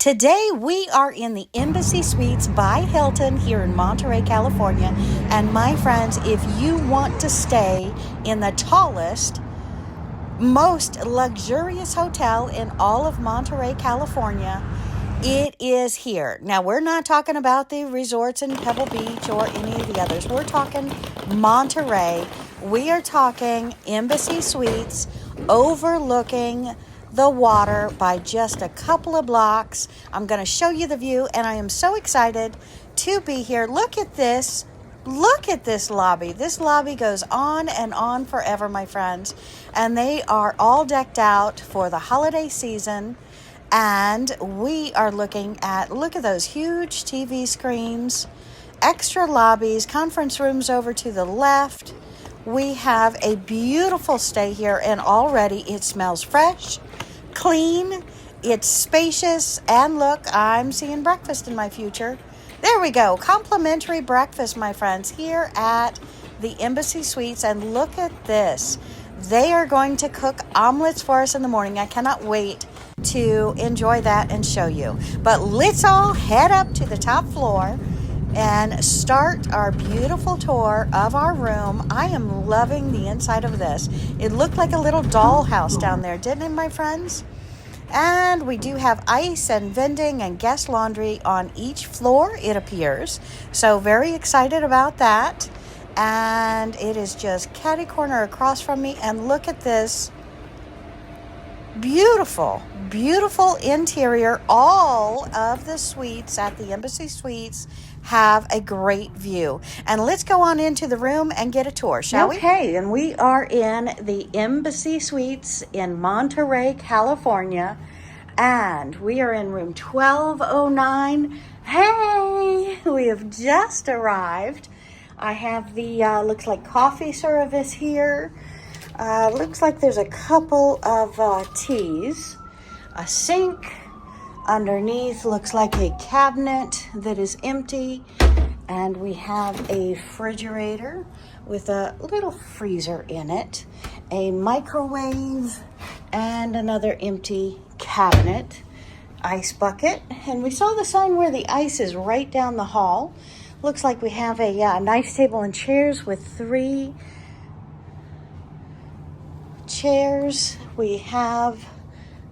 Today we are in the Embassy Suites by Hilton here in Monterey, California. And my friends, if you want to stay in the tallest, most luxurious hotel in all of Monterey, California, it is here. Now, we're not talking about the resorts in Pebble Beach or any of the others. We're talking Monterey. We are talking Embassy Suites overlooking the water by just a couple of blocks. I'm going to show you the view, and I am so excited to be here. Look at this. Look at this lobby. This lobby goes on and on forever, my friends. And they are all decked out for the holiday season. And we are looking at, look at those huge TV screens, extra lobbies, conference rooms over to the left. We have a beautiful stay here, and already it smells fresh, clean, it's spacious, and look, I'm seeing breakfast in my future. There we go, complimentary breakfast, my friends, here at the Embassy Suites. And look at this. They are going to cook omelets for us in the morning. I cannot wait to enjoy that and show you. But let's all head up to the top floor and start our beautiful tour of our room. I am loving the inside of this. It looked like a little dollhouse down there, didn't it, my friends? And we do have ice and vending and guest laundry on each floor, it appears. So very excited about that. And it is just catty corner across from me. And look at this beautiful, beautiful interior. All of the suites at the Embassy Suites have a great view. And let's go on into the room and get a tour, shall we? Okay, and we are in the Embassy Suites in Monterey, California. And we are in room 1209. Hey, we have just arrived. I have the, looks like coffee service here. Looks like there's a couple of teas, a sink. Underneath looks like a cabinet that is empty, and we have a refrigerator with a little freezer in it, a microwave, and another empty cabinet, ice bucket. And we saw the sign where the ice is right down the hall. Looks like we have a nice table and chairs with 3 chairs. We have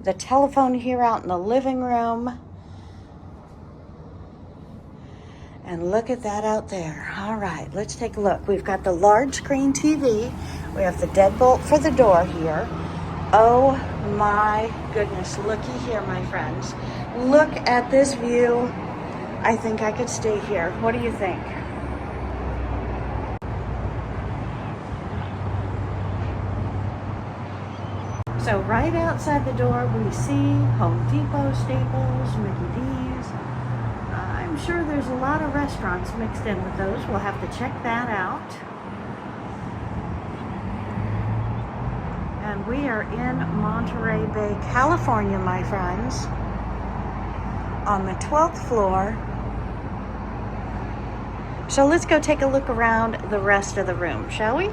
the telephone here out in the living room. And look at that out there. All right, let's take a look. We've got the large screen TV. We have the deadbolt for the door here. Oh my goodness, looky here, my friends. Look at this view. I think I could stay here. What do you think? So right outside the door, we see Home Depot, Staples, Mickey D's. I'm sure there's a lot of restaurants mixed in with those. We'll have to check that out. And we are in Monterey Bay, California, my friends, on the 12th floor. So let's go take a look around the rest of the room, shall we?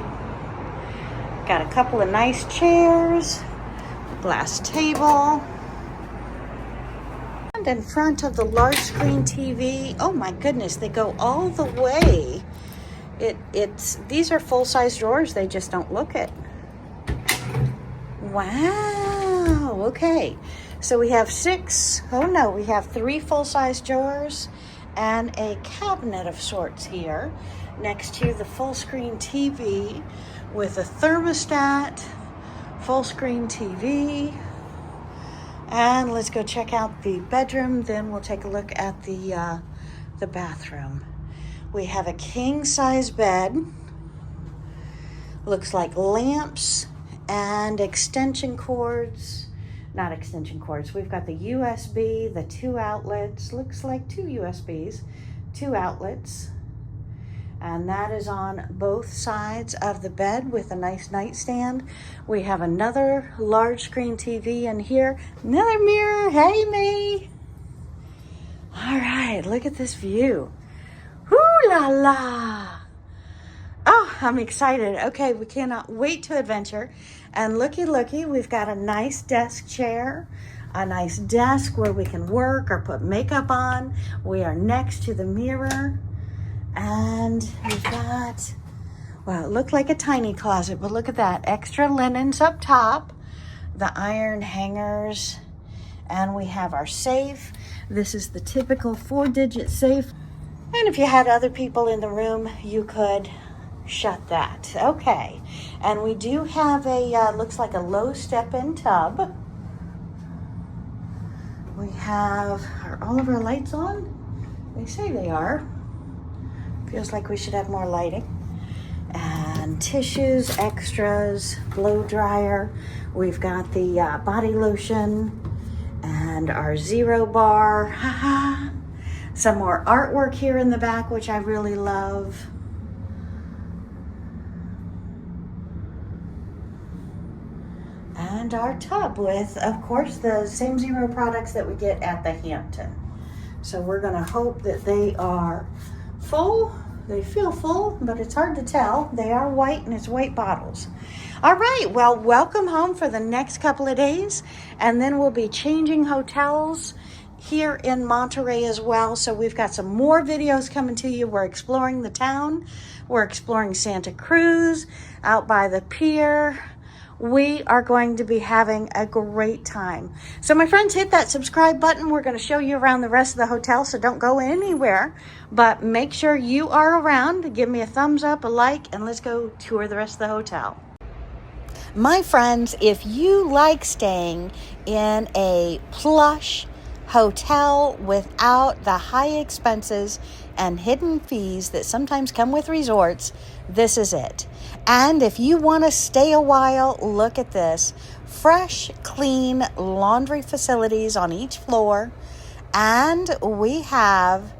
Got a couple of nice chairs. Glass table, and in front of the large screen TV. Oh my goodness, they go all the way. These are full-size drawers. They just don't look it. Wow. Okay, so we have 3 full-size drawers and a cabinet of sorts here next to the full screen TV with a thermostat. Full screen TV. And let's go check out the bedroom. Then we'll take a look at the bathroom. We have a king size bed. Looks like lamps and extension cords. Not extension cords. We've got the USB, the 2 outlets. Looks like 2 USBs, 2 outlets. And that is on both sides of the bed with a nice nightstand. We have another large screen TV in here. Another mirror. Hey, me. All right, look at this view. Hoo la la. Oh, I'm excited. Okay, we cannot wait to adventure. And looky, we've got a nice desk chair. a nice desk where we can work or put makeup on. We are next to the mirror. And we've got, well, it looked like a tiny closet, but look at that. Extra linens up top, the iron hangers, and we have our safe. This is the typical 4-digit safe. And if you had other people in the room, you could shut that. Okay. And we do have a, looks like a low step-in tub. We have, are all of our lights on? They say they are. Feels like we should have more lighting. And tissues, extras, blow dryer. We've got the body lotion and our Zero bar. Haha. Some more artwork here in the back, which I really love. And our tub with, of course, the same Zero products that we get at the Hampton. So we're gonna hope that they are full. They feel full, but it's hard to tell. They are white, and it's white bottles. All right, well, welcome home for the next couple of days, and then we'll be changing hotels here in Monterey as well. So we've got some more videos coming to you. We're exploring the town. We're exploring Santa Cruz, out by the pier. We are going to be having a great time. So my friends, hit that subscribe button. We're going to show you around the rest of the hotel, so don't go anywhere. But make sure you are around. Give me a thumbs up, a like, and let's go tour the rest of the hotel. My friends, if you like staying in a plush hotel without the high expenses and hidden fees that sometimes come with resorts, this is it. And if you want to stay a while, look at this. Fresh, clean laundry facilities on each floor. And we have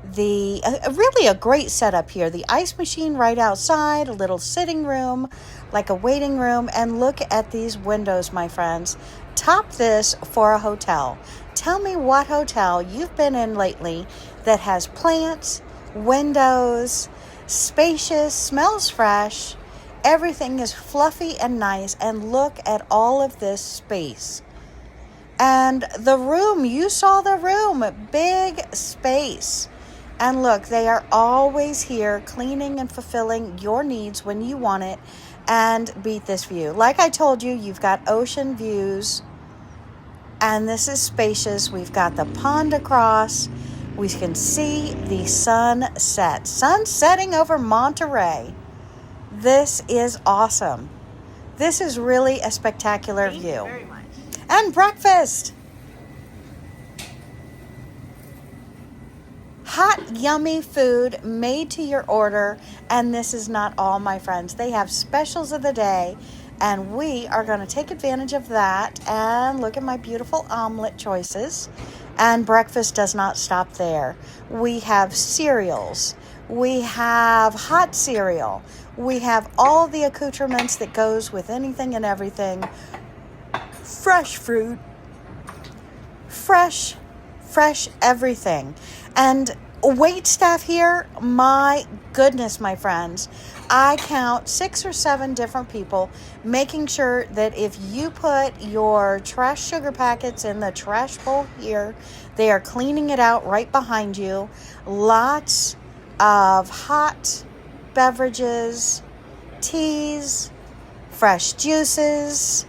the really a great setup here. The ice machine right outside, a little sitting room, like a waiting room. And look at these windows, my friends. Top this for a hotel. Tell me what hotel you've been in lately that has plants, windows, spacious, smells fresh. Everything is fluffy and nice, and look at all of this space. And the room, you saw the room, big space. And look, they are always here cleaning and fulfilling your needs when you want it. And beat this view. Like I told you, you've got ocean views, and this is spacious. We've got the pond across. We can see the sunset. Sun setting over Monterey. This is awesome. This is really a spectacular view. Thank you very much. And breakfast. Hot, yummy food made to your order. And this is not all, my friends. They have specials of the day, and we are going to take advantage of that. And look at my beautiful omelet choices. And breakfast does not stop there. We have cereals. We have hot cereal. We have all the accoutrements that goes with anything and everything. Fresh fruit. Fresh everything. And wait staff here, my goodness, my friends. I count 6 or 7 different people making sure that if you put your trash sugar packets in the trash bowl here, they are cleaning it out right behind you. Lots of hot beverages, teas, fresh juices,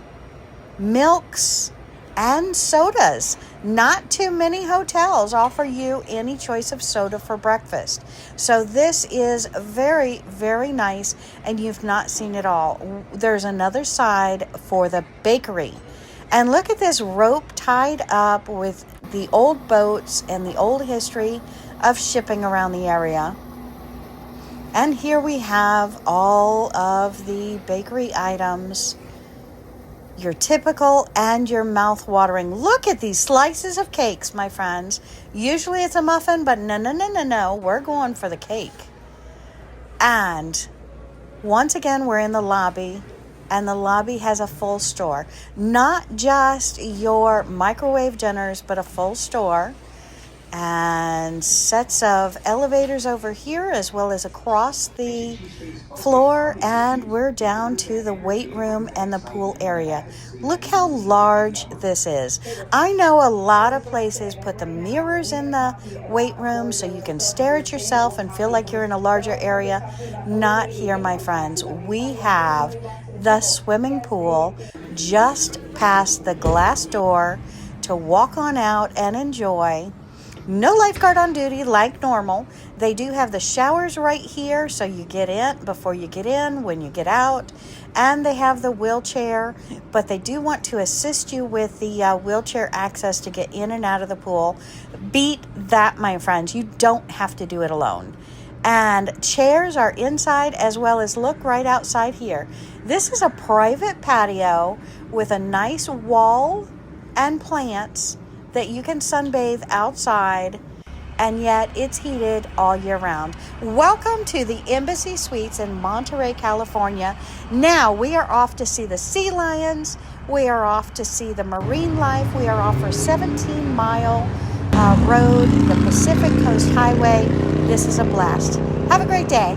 milks, and sodas. Not too many hotels offer you any choice of soda for breakfast. So this is very, very nice, and you've not seen it all. There's another side for the bakery. And look at this rope tied up with the old boats and the old history of shipping around the area. And here we have all of the bakery items. Your typical and your mouth-watering. Look at these slices of cakes, my friends. Usually it's a muffin, but no. We're going for the cake. And once again, we're in the lobby, and the lobby has a full store. Not just your microwave dinners, but a full store. and sets of elevators over here as well as across the floor, and we're down to the weight room and the pool area. Look how large this is. I know a lot of places put the mirrors in the weight room so you can stare at yourself and feel like you're in a larger area. Not here, my friends. We have the swimming pool just past the glass door to walk on out and enjoy. No lifeguard on duty like normal. They do have the showers right here, so you get in before you get in, when you get out. And they have the wheelchair, but they do want to assist you with the wheelchair access to get in and out of the pool. Beat that, my friends. You don't have to do it alone. And chairs are inside as well as look right outside here. This is a private patio with a nice wall and plants that you can sunbathe outside, and yet it's heated all year round. Welcome to the Embassy Suites in Monterey, California. Now we are off to see the sea lions. We are off to see the marine life. We are off for 17-mile road, the Pacific Coast Highway. This is a blast. Have a great day.